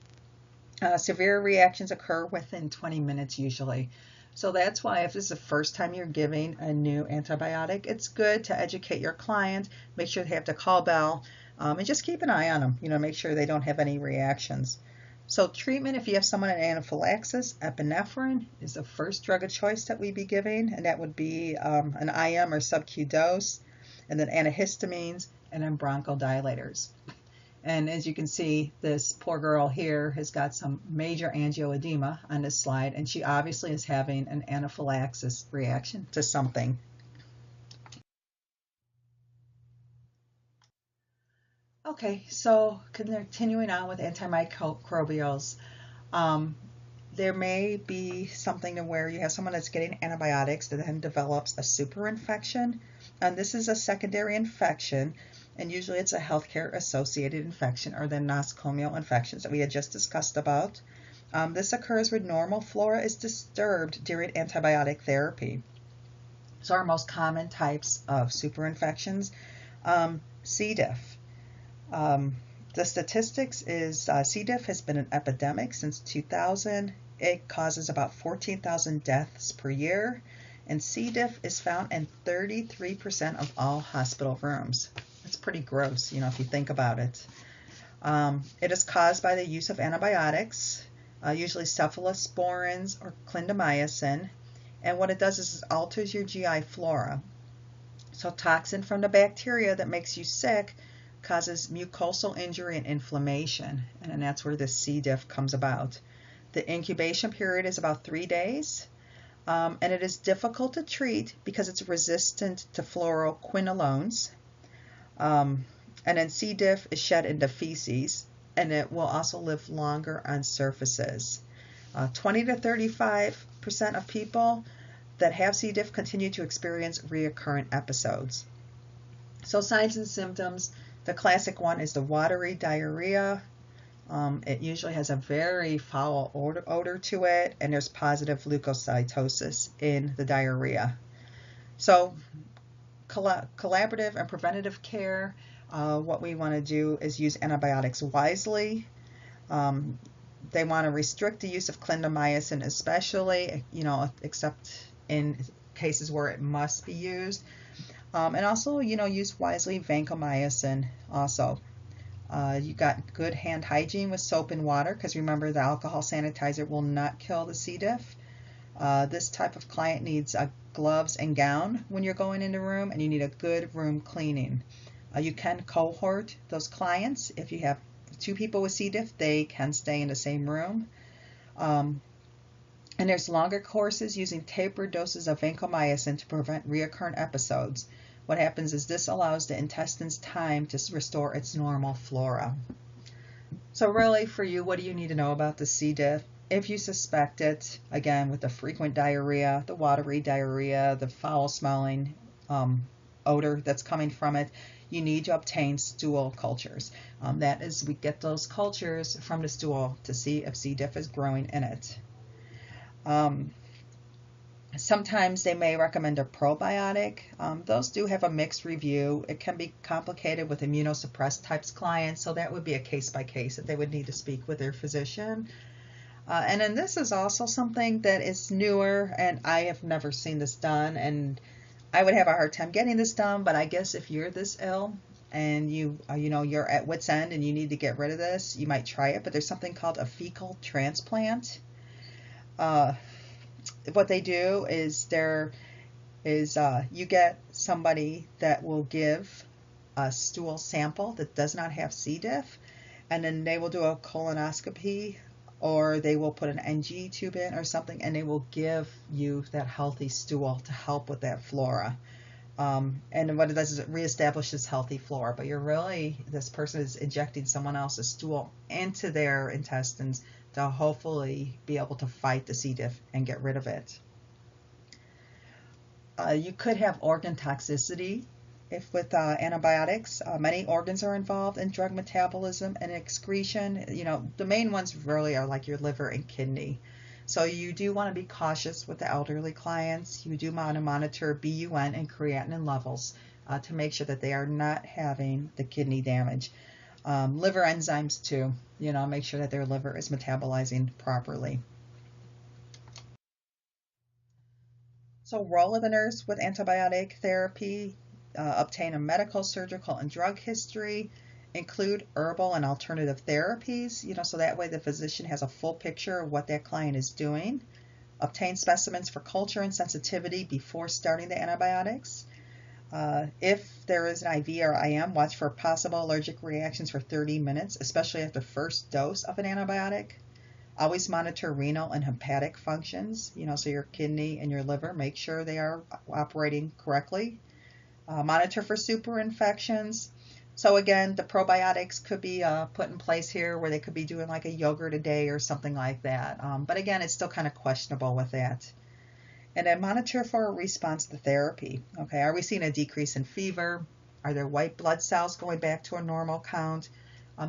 Severe reactions occur within 20 minutes usually. So that's why if this is the first time you're giving a new antibiotic, it's good to educate your client, make sure they have the call bell, and just keep an eye on them, make sure they don't have any reactions. So treatment, if you have someone in anaphylaxis, epinephrine is the first drug of choice that we'd be giving, and that would be an IM or sub-Q dose, and then antihistamines, and then bronchodilators. And as you can see, this poor girl here has got some major angioedema on this slide, and she obviously is having an anaphylaxis reaction to something. Okay, so continuing on with antimicrobials, there may be something to where you have someone that's getting antibiotics that then develops a superinfection, and this is a secondary infection, and usually it's a healthcare associated infection or the nosocomial infections that we had just discussed about. This occurs when normal flora is disturbed during antibiotic therapy. So our most common types of superinfections, C. diff. The statistics is C. diff has been an epidemic since 2000. It causes about 14,000 deaths per year, and C. diff is found in 33% of all hospital rooms. That's pretty gross, if you think about it. It is caused by the use of antibiotics, usually cephalosporins or clindamycin, and what it does is it alters your GI flora. So toxin from the bacteria that makes you sick causes mucosal injury and inflammation, and that's where the C. diff comes about. The incubation period is about 3 days, and it is difficult to treat because it's resistant to fluoroquinolones. And then C. diff is shed into feces, and it will also live longer on surfaces. 20 to 35% of people that have C. diff continue to experience recurrent episodes. So signs and symptoms, the classic one is the watery diarrhea. It usually has a very foul odor to it, and there's positive leukocytosis in the diarrhea. So collaborative and preventative care, what we want to do is use antibiotics wisely. They want to restrict the use of clindamycin especially, except in cases where it must be used. And also, use wisely vancomycin also. You got good hand hygiene with soap and water, because remember the alcohol sanitizer will not kill the C. diff. This type of client needs gloves and gown when you're going in the room, and you need a good room cleaning. You can cohort those clients. If you have 2 people with C. diff, they can stay in the same room. And there's longer courses using tapered doses of vancomycin to prevent recurrent episodes. What happens is this allows the intestines time to restore its normal flora. So really for you, what do you need to know about the C. diff? If you suspect it, again, with the frequent diarrhea, the watery diarrhea, the foul smelling odor that's coming from it, you need to obtain stool cultures. That is, we get those cultures from the stool to see if C. diff is growing in it. Sometimes they may recommend a probiotic. Those do have a mixed review. It can be complicated with immunosuppressed types clients, so that would be a case by case that they would need to speak with their physician. And then this is also something that is newer, and I have never seen this done, and I would have a hard time getting this done, but I guess if you're this ill and you're at wit's end and you need to get rid of this, you might try it. But there's something called a fecal transplant. What they do is is you get somebody that will give a stool sample that does not have C. diff, and then they will do a colonoscopy, or they will put an NG tube in or something, and they will give you that healthy stool to help with that flora. And what it does is it reestablishes healthy flora, but this person is injecting someone else's stool into their intestines to hopefully be able to fight the C. diff and get rid of it. You could have organ toxicity if with antibiotics. Many organs are involved in drug metabolism and excretion. The main ones really are like your liver and kidney. So you do want to be cautious with the elderly clients. You do want to monitor BUN and creatinine levels to make sure that they are not having the kidney damage. Liver enzymes too, make sure that their liver is metabolizing properly. So role of the nurse with antibiotic therapy: obtain a medical, surgical, and drug history, include herbal and alternative therapies, so that way the physician has a full picture of what that client is doing. Obtain specimens for culture and sensitivity before starting the antibiotics. If there is an IV or IM, watch for possible allergic reactions for 30 minutes, especially after first dose of an antibiotic. Always monitor renal and hepatic functions, so your kidney and your liver, make sure they are operating correctly. Monitor for super infections. So again, the probiotics could be put in place here, where they could be doing like a yogurt a day or something like that. But again, it's still kind of questionable with that. And then monitor for a response to therapy. Okay, are we seeing a decrease in fever? Are their white blood cells going back to a normal count?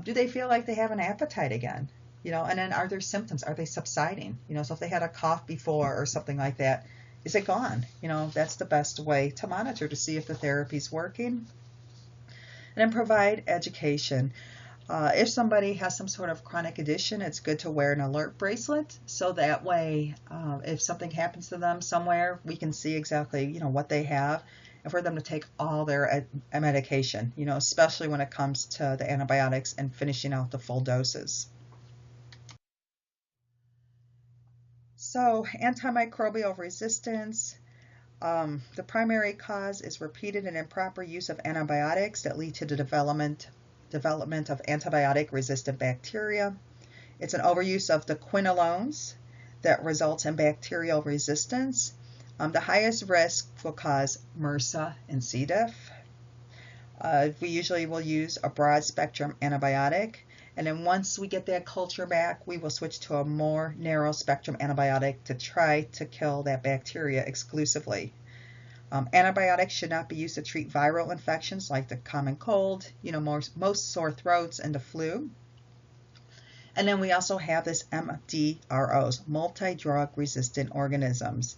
Do they feel like they have an appetite again? And then are their symptoms, are they subsiding? So if they had a cough before or something like that, is it gone? That's the best way to monitor to see if the therapy's working. And then provide education. If somebody has some sort of chronic condition, it's good to wear an alert bracelet, so that way if something happens to them somewhere, we can see exactly what they have, and for them to take all their medication, especially when it comes to the antibiotics and finishing out the full doses. So antimicrobial resistance, the primary cause is repeated and improper use of antibiotics that lead to the development of antibiotic-resistant bacteria. It's an overuse of the quinolones that results in bacterial resistance. The highest risk will cause MRSA and C. diff. We usually will use a broad-spectrum antibiotic. And then once we get that culture back, we will switch to a more narrow spectrum antibiotic to try to kill that bacteria exclusively. Antibiotics should not be used to treat viral infections like the common cold, most sore throats, and the flu. And then we also have this MDROs, multi-drug resistant organisms.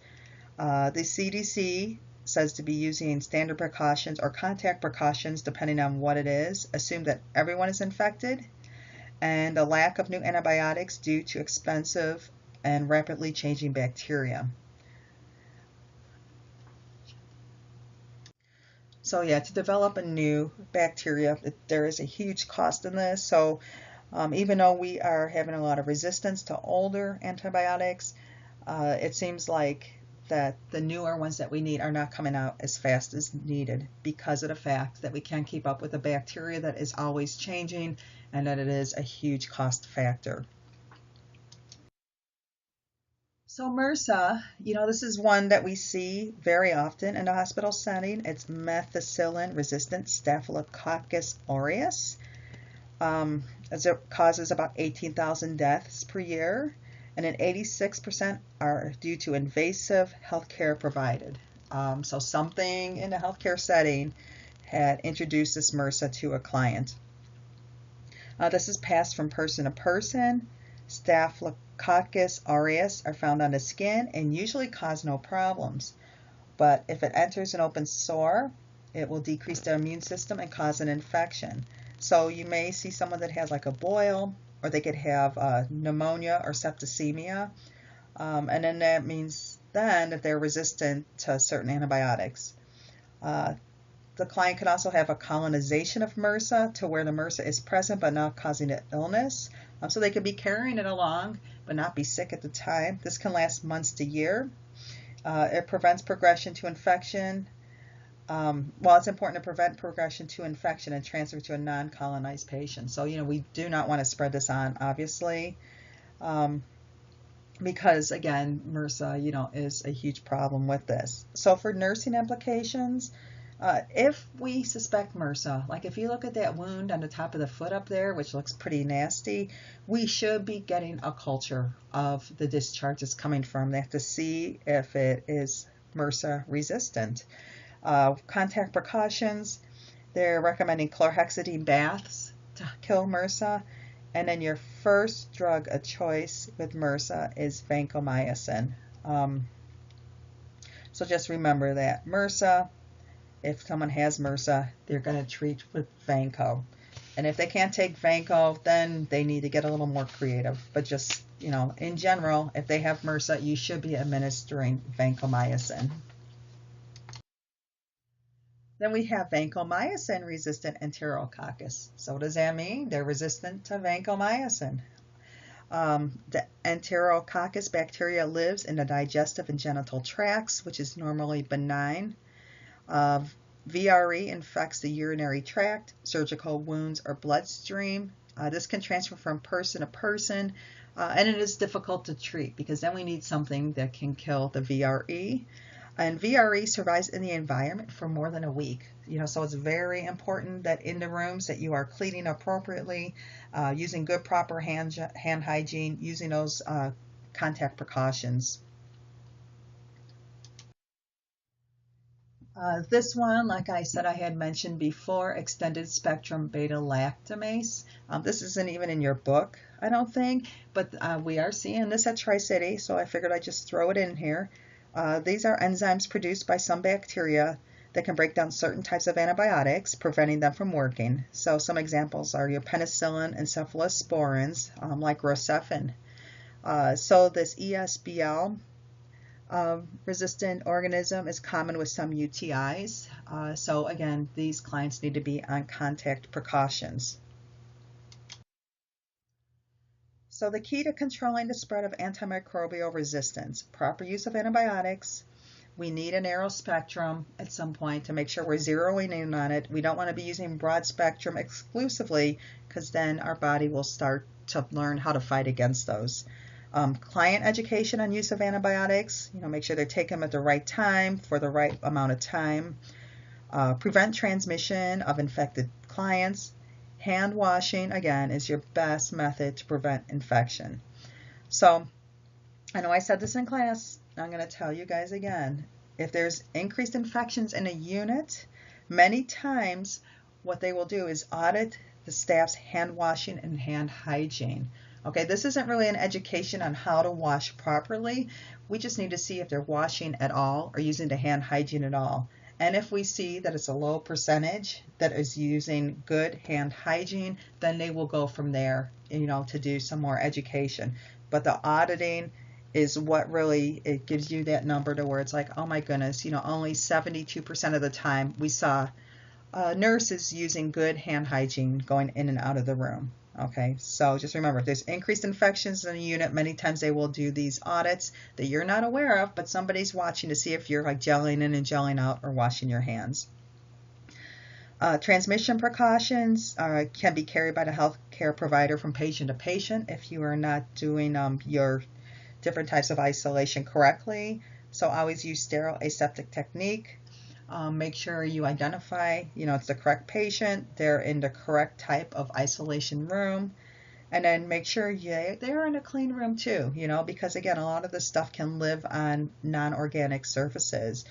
The CDC says to be using standard precautions or contact precautions depending on what it is. Assume that everyone is infected, and the lack of new antibiotics due to expensive and rapidly changing bacteria. So yeah, to develop a new bacteria, there is a huge cost in this. So even though we are having a lot of resistance to older antibiotics, it seems like that the newer ones that we need are not coming out as fast as needed because of the fact that we can't keep up with a bacteria that is always changing, and that it is a huge cost factor. So MRSA, this is one that we see very often in the hospital setting. It's methicillin-resistant Staphylococcus aureus. As it causes about 18,000 deaths per year, and then 86% are due to invasive healthcare provided. So something in the healthcare setting had introduced this MRSA to a client. This is passed from person to person. Staphylococcus aureus are found on the skin and usually cause no problems. But if it enters an open sore, it will decrease the immune system and cause an infection. So you may see someone that has like a boil, or they could have pneumonia or septicemia. And then that means then that they're resistant to certain antibiotics. The client could also have a colonization of MRSA to where the MRSA is present but not causing the illness. So they could be carrying it along but not be sick at the time. This can last months to year. It prevents progression to infection. Well, it's important to prevent progression to infection and transfer to a non-colonized patient. So, we do not want to spread this on, obviously, because, again, MRSA, is a huge problem with this. So for nursing implications, if we suspect MRSA, like if you look at that wound on the top of the foot up there, which looks pretty nasty, we should be getting a culture of the discharge it's coming from that to see if it is MRSA resistant. Contact precautions, they're recommending chlorhexidine baths to kill MRSA. And then your first drug of choice with MRSA is vancomycin. So just remember that MRSA, if someone has MRSA, they're going to treat with Vanco. And if they can't take Vanco, then they need to get a little more creative. But just, in general, if they have MRSA, you should be administering vancomycin. Then we have vancomycin-resistant Enterococcus. So what does that mean? They're resistant to vancomycin. The Enterococcus bacteria lives in the digestive and genital tracts, which is normally benign. VRE infects the urinary tract, surgical wounds, or bloodstream. This can transfer from person to person, and it is difficult to treat because then we need something that can kill the VRE. And VRE survives in the environment for more than a week. So it's very important that in the rooms that you are cleaning appropriately, using good proper hand hygiene, using those contact precautions. This one, like I said, I had mentioned before, extended spectrum beta-lactamase. This isn't even in your book, I don't think, but we are seeing this at Tri-City, so I figured I'd just throw it in here. These are enzymes produced by some bacteria that can break down certain types of antibiotics, preventing them from working. So some examples are your penicillin and cephalosporins, like Rocephin. So this ESBL resistant organism is common with some UTIs. So again, these clients need to be on contact precautions. So the key to controlling the spread of antimicrobial resistance, proper use of antibiotics. We need a narrow spectrum at some point to make sure we're zeroing in on it. We don't want to be using broad spectrum exclusively because then our body will start to learn how to fight against those. Client education on use of antibiotics, make sure they're taken at the right time for the right amount of time. Prevent transmission of infected clients. Hand washing, again, is your best method to prevent infection. So, I know I said this in class, I'm going to tell you guys again. If there's increased infections in a unit, many times what they will do is audit the staff's hand washing and hand hygiene. Okay, this isn't really an education on how to wash properly. We just need to see if they're washing at all or using the hand hygiene at all. And if we see that it's a low percentage that is using good hand hygiene, then they will go from there, to do some more education. But the auditing is what really, it gives you that number to where it's like, oh my goodness, only 72% of the time we saw nurses using good hand hygiene going in and out of the room. Okay, so just remember, if there's increased infections in a unit, many times they will do these audits that you're not aware of, but somebody's watching to see if you're like gelling in and gelling out or washing your hands. Transmission precautions can be carried by the healthcare provider from patient to patient if you are not doing your different types of isolation correctly. So always use sterile aseptic technique. Make sure you identify, it's the correct patient, they're in the correct type of isolation room, and then make sure they're in a clean room too, because again, a lot of this stuff can live on non-organic surfaces.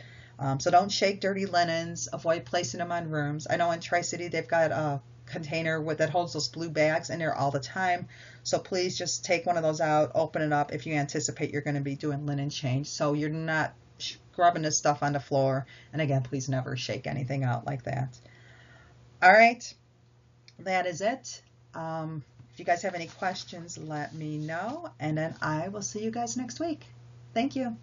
So don't shake dirty linens, avoid placing them on rooms. I know in Tri-City they've got a container that holds those blue bags in there all the time. So please just take one of those out, open it up if you anticipate you're going to be doing linen change. So you're not scrubbing this stuff on the floor. And again, please never shake anything out like that. All right, that is it. If you guys have any questions, let me know. And then I will see you guys next week. Thank you.